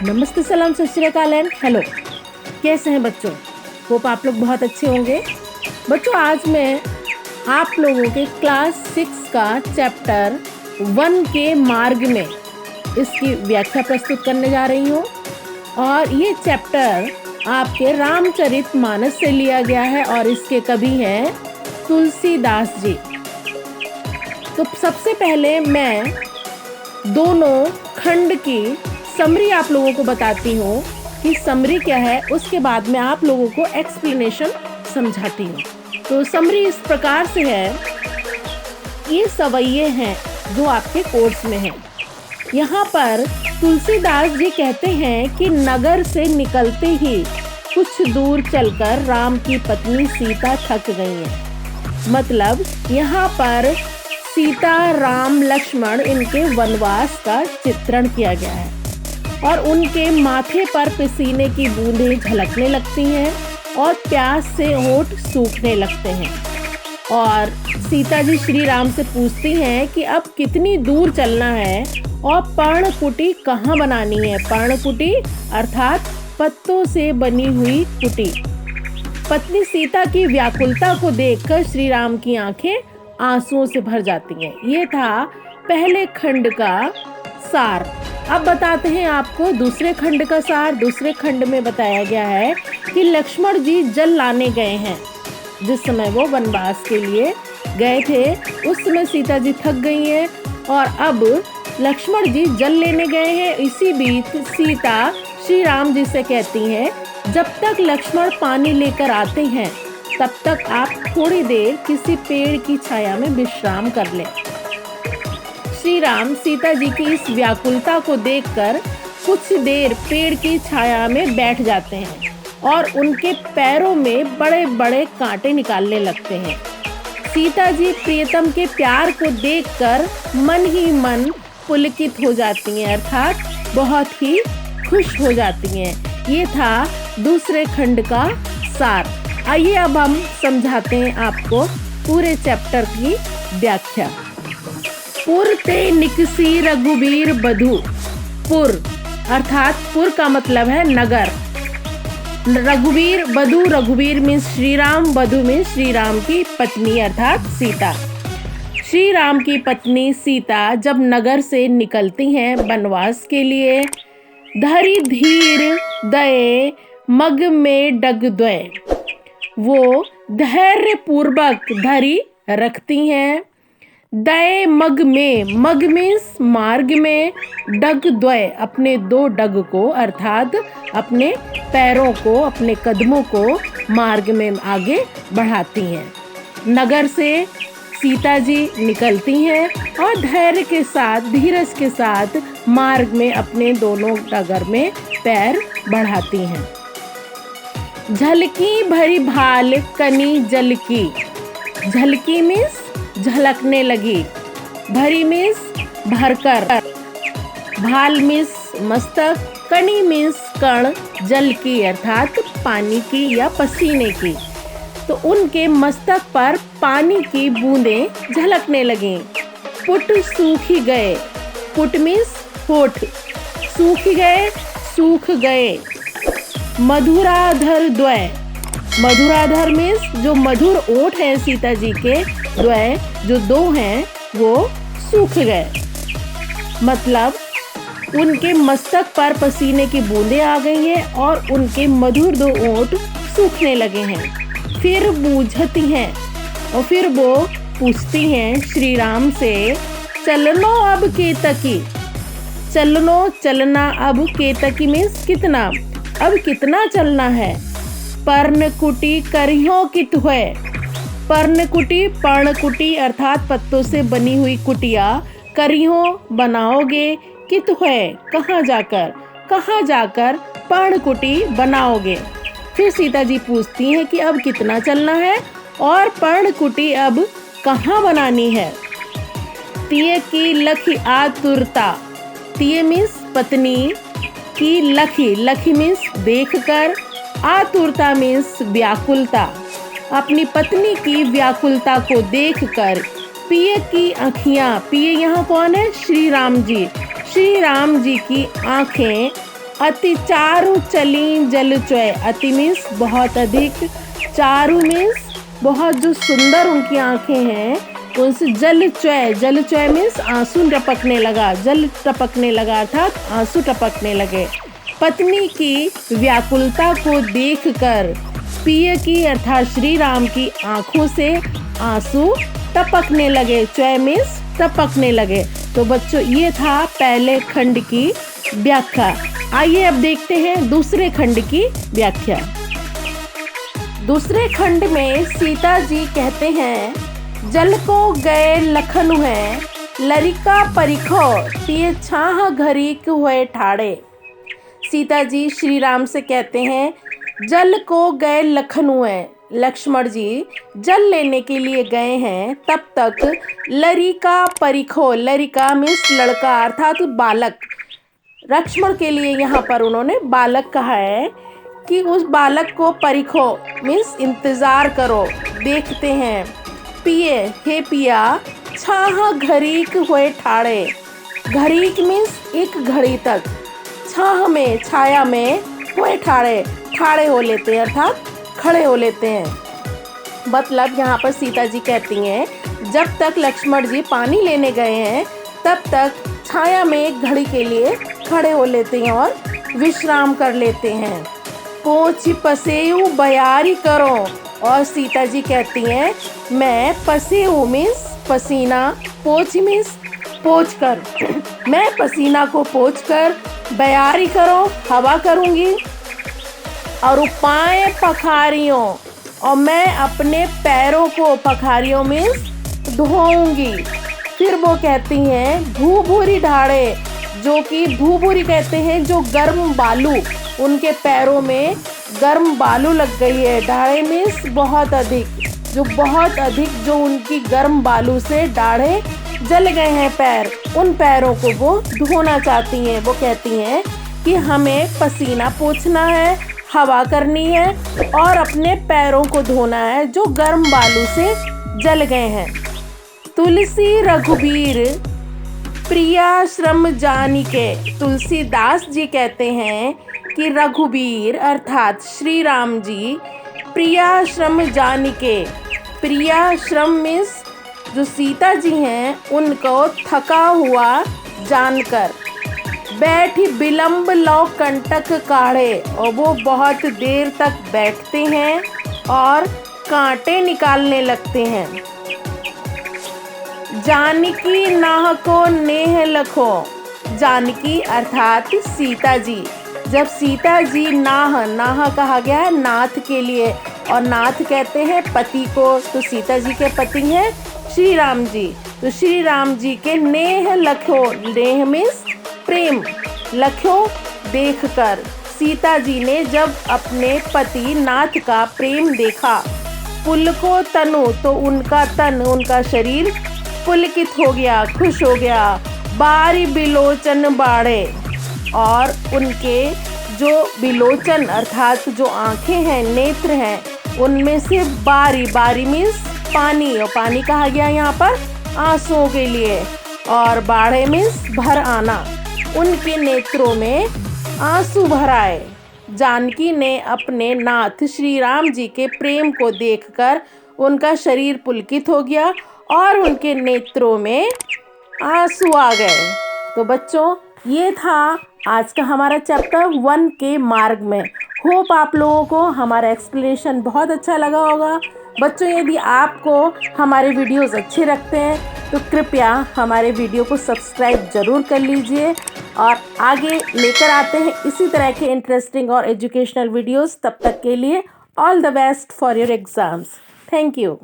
नमस्ते, सलाम, सत श्री अकाल एंड हेलो। कैसे हैं बच्चों? होप आप लोग बहुत अच्छे होंगे। बच्चों, आज मैं आप लोगों के क्लास 6 का चैप्टर 1 के मार्ग में इसकी व्याख्या प्रस्तुत करने जा रही हूँ। और ये चैप्टर आपके रामचरितमानस से लिया गया है और इसके कवि हैं तुलसीदास जी। तो सबसे पहले मैं दोनों खंड की समरी आप लोगों को बताती हूँ कि समरी क्या है, उसके बाद में आप लोगों को एक्सप्लेनेशन समझाती हूँ। तो समरी इस प्रकार से है, ये सवैये हैं जो आपके कोर्स में हैं। यहाँ पर तुलसीदास जी कहते हैं कि नगर से निकलते ही कुछ दूर चलकर राम की पत्नी सीता थक गई हैं। मतलब यहाँ पर सीता, राम, लक्ष्मण इनके वनवास का चित्रण किया गया है और उनके माथे पर पसीने की बूंदें झलकने लगती हैं और प्यास से होंठ सूखने लगते हैं। और सीता जी श्री राम से पूछती हैं कि अब कितनी दूर चलना है और पर्णकुटी कहाँ बनानी है। पर्णकुटी अर्थात पत्तों से बनी हुई कुटी। पत्नी सीता की व्याकुलता को देखकर श्री राम की आंखें आंसुओं से भर जाती हैं। ये था पहले खंड का सार। अब बताते हैं आपको दूसरे खंड का सार। दूसरे खंड में बताया गया है कि लक्ष्मण जी जल लाने गए हैं। जिस समय वो वनवास के लिए गए थे उस समय सीता जी थक गई हैं और अब लक्ष्मण जी जल लेने गए हैं। इसी बीच सीता श्री राम जी से कहती हैं, जब तक लक्ष्मण पानी लेकर आते हैं तब तक आप थोड़ी देर किसी पेड़ की छाया में विश्राम कर लें। श्री राम सीता जी की इस व्याकुलता को देखकर कुछ देर पेड़ की छाया में बैठ जाते हैं और उनके पैरों में बड़े बड़े कांटे निकालने लगते हैं। सीता जी प्रियतम के प्यार को देखकर मन ही मन पुलकित हो जाती हैं, अर्थात बहुत ही खुश हो जाती हैं। ये था दूसरे खंड का सार। आइए अब हम समझाते हैं आपको पूरे चैप्टर की व्याख्या। पुर ते निकसी रघुबीर बधू। पुर अर्थात पुर का मतलब है नगर। रघुबीर बधू, रघुबीर मीन्स श्री राम, बधू मीन्स श्री राम की पत्नी अर्थात सीता। श्री राम की पत्नी सीता जब नगर से निकलती हैं वनवास के लिए, धरि धीर दये मग में डग द्वय। वो धैर्य पूर्वक धरी रखती हैं। दय मग में, मग मीन्स मार्ग में, डग द्वय अपने दो डग को अर्थात अपने पैरों को, अपने कदमों को मार्ग में आगे बढ़ाती हैं। नगर से सीता जी निकलती हैं और धैर्य के साथ, धीरज के साथ मार्ग में अपने दोनों डगर में पैर बढ़ाती हैं। झलकी भरी भाल कनी जलकी। झलकी मीन्स झलकने लगी, भरी मीन्स भरकर, भाल मीन्स मस्तक, कणी मीन्स कण, जल की अर्थात पानी की या पसीने की। तो उनके मस्तक पर पानी की बूंदें झलकने लगीं। पुट सूख गए। पुट मीन्स होठ, सूख गए, सूख गए। मधुराधर द्वय। मधुराधर मीन्स जो मधुर ओठ हैं सीता जी के, द्वय जो दो हैं वो सूख गए। मतलब उनके मस्तक पर पसीने की बूंदें आ गई हैं और उनके मधुर दो ओठ सूखने लगे हैं। फिर बूझती हैं और फिर वो पूछती हैं श्री राम से, चलनो अब केतकी। चलनो चलना, अब केतकी मीन्स कितना, अब कितना चलना है। पर्णकुटी करियों कित हुए। पर्णकुटी, पर्णकुटी अर्थात पत्तों से बनी हुई कुटिया, करियों बनाओगे, कित हुए कहाँ जाकर, कहाँ जाकर पर्णकुटी बनाओगे। फिर सीता जी पूछती हैं कि अब कितना चलना है और पर्णकुटी अब कहाँ बनानी है। तिये की लखी आतुरता। तिये मीन्स पत्नी, की लखी, लखी मीन्स देखकर, आतुरता मीन्स व्याकुलता। अपनी पत्नी की व्याकुलता को देखकर पिए की आँखियाँ, पिए यहाँ कौन है, श्री राम जी, श्री राम जी की आँखें अति चारु चली जल चोय। अति मीन्स बहुत अधिक, चारु मीन्स बहुत जो सुंदर उनकी आंखें हैं, उनसे जल चोय। जल चोय मीन्स आंसू टपकने लगा, जल टपकने लगा अर्थात आंसू टपकने लगे। पत्नी की व्याकुलता को देखकर प्रिय की अर्थात श्री राम की आंखों से आंसू टपकने लगे। चोय मीन्स टपकने लगे। तो बच्चों ये था पहले खंड की व्याख्या। आइए अब देखते हैं दूसरे खंड की व्याख्या। दूसरे खंड में सीता जी कहते हैं, जल को गए लखनु है, लरिका परिखो तिये छाह घरीक हुए ठाड़े। सीता जी श्री राम से कहते हैं, जल को गए लखनु है, लक्ष्मण जी जल लेने के लिए गए हैं, तब तक लरिका परिखो, लरिका मीन्स लड़का अर्थात बालक, लक्ष्मण के लिए यहाँ पर उन्होंने बालक कहा है कि उस बालक को परिखो मीन्स इंतज़ार करो, देखते हैं। पिए हे पिया, छाह घरीक हुए ठाड़े। घरीक मीन्स एक घड़ी तक, छाह में छाया में, हुए ठाड़े ठाड़े हो लेते हैं अर्थात खड़े हो लेते हैं। मतलब यहाँ पर सीता जी कहती हैं, जब तक लक्ष्मण जी पानी लेने गए हैं तब तक छाया में एक घड़ी के लिए खड़े हो लेते हैं और विश्राम कर लेते हैं। पोछ पसेऊ बयारी करो। और सीता जी कहती हैं, मैं पसेऊ मीन्स पसीना, पोछ मीन्स पोछ कर, मैं पसीना को पोछ कर बयारी करो हवा करूँगी, और उपाय पखारियों, और मैं अपने पैरों को, पखारियों मीन्स धोऊंगी। फिर वो कहती हैं भूभूरी ढाड़े, जो कि भूभूरी कहते हैं जो गर्म बालू, उनके पैरों में गर्म बालू लग गई है। ढाड़े मीन्स बहुत अधिक, जो बहुत अधिक जो उनकी गर्म बालू से दाढ़े जल गए हैं पैर, उन पैरों को वो धोना चाहती हैं। वो कहती हैं कि हमें पसीना पोंछना है, हवा करनी है और अपने पैरों को धोना है जो गर्म बालू से जल गए हैं। तुलसी रघुबीर प्रिया श्रम जानिके। तुलसीदास जी कहते हैं कि रघुबीर अर्थात श्री राम जी प्रिया श्रम जानिके। प्रिया श्रम मीन्स जो सीता जी हैं उनको थका हुआ जानकर, बैठी विलंब लौ कंटक काढ़े, और वो बहुत देर तक बैठते हैं और कांटे निकालने लगते हैं। जानकी नाह को नेह लखो। जानकी अर्थात सीता जी, जब सीता जी नाह, नाह कहा गया है नाथ के लिए, और नाथ कहते हैं पति को, तो सीता जी के पति हैं श्री राम जी। तो श्री राम जी के नेह लखो, नेह मीन्स प्रेम, लखो देखकर, सीता जी ने जब अपने पति नाथ का प्रेम देखा, पुलको तनु, तो उनका तन, उनका शरीर पुलकित हो गया, खुश हो गया। बारी बिलोचन बाड़े, और उनके जो बिलोचन अर्थात जो आँखें हैं, नेत्र हैं, उनमें से बारी, बारी मीन्स पानी, और पानी कहा गया यहाँ पर आंसुओं के लिए, और बाड़े मीन्स भर आना, उनके नेत्रों में आंसू भर आए। जानकी ने अपने नाथ श्री राम जी के प्रेम को देखकर उनका शरीर पुलकित हो गया और उनके नेत्रों में आंसू आ गए। तो बच्चों ये था आज का हमारा चैप्टर 1 के मार्ग में। होप आप लोगों को हमारा एक्सप्लेनेशन बहुत अच्छा लगा होगा। बच्चों यदि आपको हमारे वीडियोस अच्छे लगते हैं तो कृपया हमारे वीडियो को सब्सक्राइब ज़रूर कर लीजिए, और आगे लेकर आते हैं इसी तरह के इंटरेस्टिंग और एजुकेशनल वीडियोस। तब तक के लिए all the best for your exams. Thank you.